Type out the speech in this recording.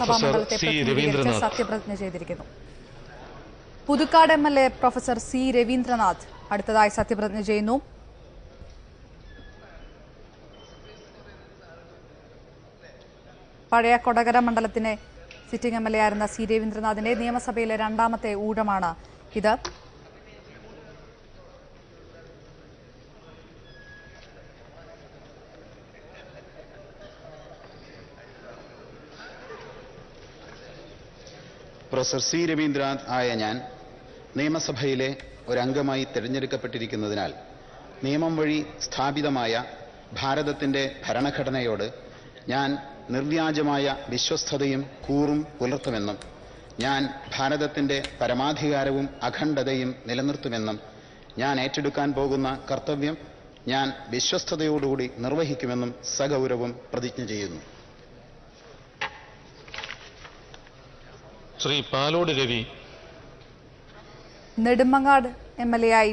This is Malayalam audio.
സഭാമണ്ഡലത്തെ പ്രതിനിധീകരിച്ച് സത്യപ്രതിജ്ഞ ചെയ്തിരിക്കുന്നു. Puthukkad MLA professor C Ravindranath അടുത്തതായി സത്യപ്രതിജ്ഞ ചെയ്യുന്നു. പഴയ കൊടകര മണ്ഡലത്തിലെ സിറ്റിംഗ് എംഎൽഎ ആയിരുന്ന സി രവീന്ദ്രനാഥിന്റെ നിയമസഭയിലെ രണ്ടാമത്തെ ഊഴമാണ് ഇത്. പ്രൊഫസർ സി രവീന്ദ്രനാഥ് ആയ ഞാൻ നിയമസഭയിലെ ഒരംഗമായി തിരഞ്ഞെടുക്കപ്പെട്ടിരിക്കുന്നതിനാൽ നിയമം വഴി സ്ഥാപിതമായ ഭാരതത്തിന്റെ ഭരണഘടനയോട് ഞാൻ നിർവ്യാജമായ വിശ്വസ്തതയും കൂറും പുലർത്തുമെന്നും ഞാൻ ഭാരതത്തിന്റെ പരമാധികാരവും അഖണ്ഡതയും നിലനിർത്തുമെന്നും ഞാൻ ഏറ്റെടുക്കാൻ പോകുന്ന കർത്തവ്യം ഞാൻ വിശ്വസ്തയോടുകൂടി നിർവഹിക്കുമെന്നും സഗൗരവം പ്രതിജ്ഞ ചെയ്യുന്നു. ശ്രീ പാലോട് രവി നെടുമങ്ങാട് എംഎൽഎ ആയി